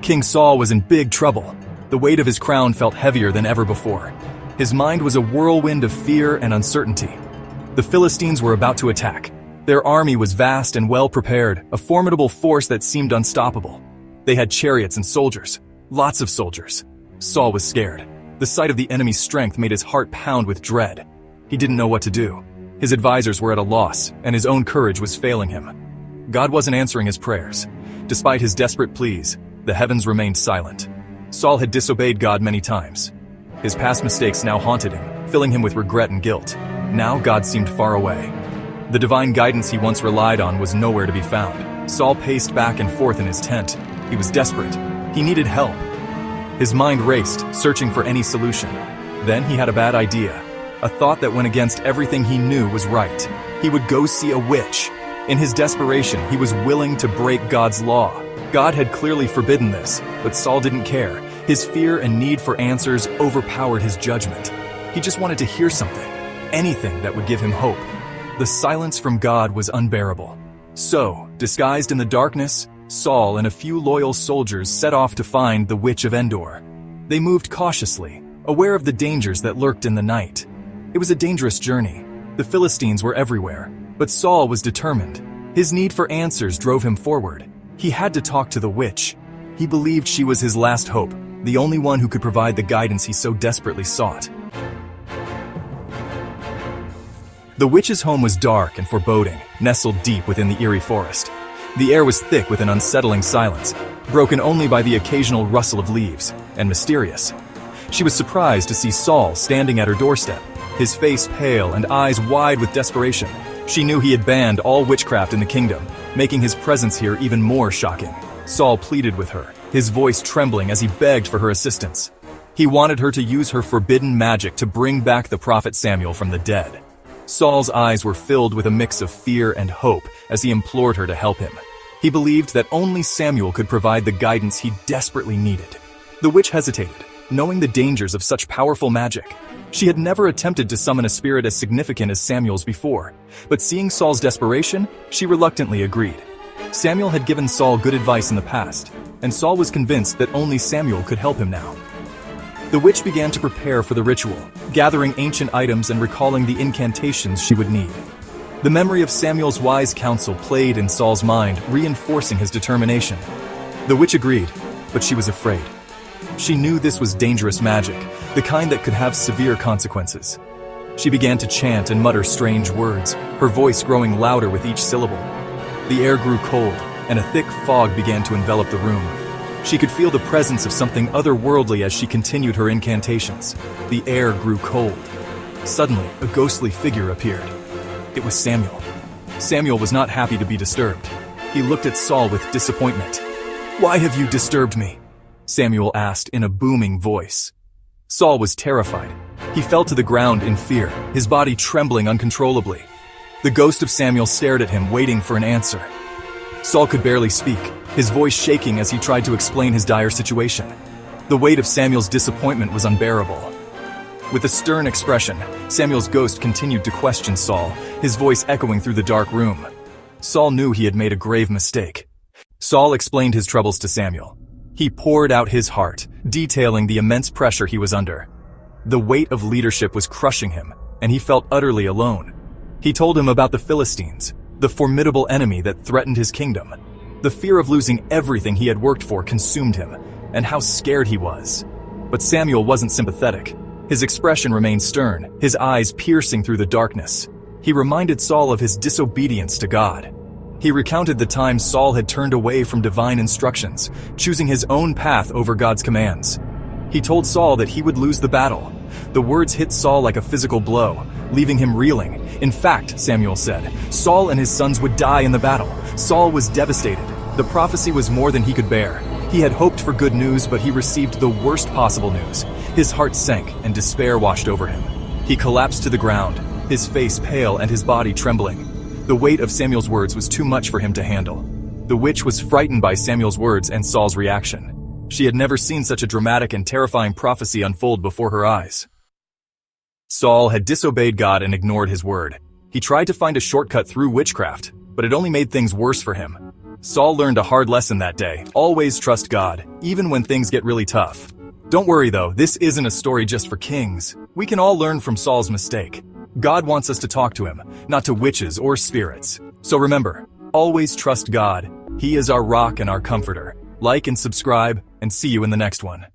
King Saul was in big trouble. The weight of his crown felt heavier than ever before. His mind was a whirlwind of fear and uncertainty. The Philistines were about to attack. Their army was vast and well prepared, a formidable force that seemed unstoppable. They had chariots and soldiers, lots of soldiers. Saul was scared. The sight of the enemy's strength made his heart pound with dread. He didn't know what to do. His advisors were at a loss, and his own courage was failing him. God wasn't answering his prayers. Despite his desperate pleas, the heavens remained silent. Saul had disobeyed God many times. His past mistakes now haunted him, filling him with regret and guilt. Now God seemed far away. The divine guidance he once relied on was nowhere to be found. Saul paced back and forth in his tent. He was desperate. He needed help. His mind raced, searching for any solution. Then he had a bad idea. A thought that went against everything he knew was right. He would go see a witch. In his desperation, he was willing to break God's law. God had clearly forbidden this, but Saul didn't care. His fear and need for answers overpowered his judgment. He just wanted to hear something, anything that would give him hope. The silence from God was unbearable. So, disguised in the darkness, Saul and a few loyal soldiers set off to find the Witch of Endor. They moved cautiously, aware of the dangers that lurked in the night. It was a dangerous journey. The Philistines were everywhere, but Saul was determined. His need for answers drove him forward. He had to talk to the witch. He believed she was his last hope, the only one who could provide the guidance he so desperately sought. The witch's home was dark and foreboding, nestled deep within the eerie forest. The air was thick with an unsettling silence, broken only by the occasional rustle of leaves, and mysterious. She was surprised to see Saul standing at her doorstep, his face pale and eyes wide with desperation. She knew he had banned all witchcraft in the kingdom, making his presence here even more shocking. Saul pleaded with her, his voice trembling as he begged for her assistance. He wanted her to use her forbidden magic to bring back the prophet Samuel from the dead. Saul's eyes were filled with a mix of fear and hope as he implored her to help him. He believed that only Samuel could provide the guidance he desperately needed. The witch hesitated, knowing the dangers of such powerful magic. She had never attempted to summon a spirit as significant as Samuel's before, but seeing Saul's desperation, she reluctantly agreed. Samuel had given Saul good advice in the past, and Saul was convinced that only Samuel could help him now. The witch began to prepare for the ritual, gathering ancient items and recalling the incantations she would need. The memory of Samuel's wise counsel played in Saul's mind, reinforcing his determination. The witch agreed, but she was afraid. She knew this was dangerous magic, the kind that could have severe consequences. She began to chant and mutter strange words, her voice growing louder with each syllable. The air grew cold, and a thick fog began to envelop the room. She could feel the presence of something otherworldly as she continued her incantations. The air grew cold. Suddenly, a ghostly figure appeared. It was Samuel. Samuel was not happy to be disturbed. He looked at Saul with disappointment. "Why have you disturbed me?" Samuel asked in a booming voice. Saul was terrified. He fell to the ground in fear, his body trembling uncontrollably. The ghost of Samuel stared at him, waiting for an answer. Saul could barely speak, his voice shaking as he tried to explain his dire situation. The weight of Samuel's disappointment was unbearable. With a stern expression, Samuel's ghost continued to question Saul, his voice echoing through the dark room. Saul knew he had made a grave mistake. Saul explained his troubles to Samuel. He poured out his heart, detailing the immense pressure he was under. The weight of leadership was crushing him, and he felt utterly alone. He told him about the Philistines, the formidable enemy that threatened his kingdom. The fear of losing everything he had worked for consumed him, and how scared he was. But Samuel wasn't sympathetic. His expression remained stern, his eyes piercing through the darkness. He reminded Saul of his disobedience to God. He recounted the times Saul had turned away from divine instructions, choosing his own path over God's commands. He told Saul that he would lose the battle. The words hit Saul like a physical blow, leaving him reeling. In fact, Samuel said, Saul and his sons would die in the battle. Saul was devastated. The prophecy was more than he could bear. He had hoped for good news, but he received the worst possible news. His heart sank, and despair washed over him. He collapsed to the ground, his face pale and his body trembling. The weight of Samuel's words was too much for him to handle. The witch was frightened by Samuel's words and Saul's reaction. She had never seen such a dramatic and terrifying prophecy unfold before her eyes. Saul had disobeyed God and ignored his word. He tried to find a shortcut through witchcraft, but it only made things worse for him. Saul learned a hard lesson that day. Always trust God, even when things get really tough. Don't worry though, this isn't a story just for kings. We can all learn from Saul's mistake. God wants us to talk to him, not to witches or spirits. So remember, always trust God. He is our rock and our comforter. Like and subscribe, and see you in the next one.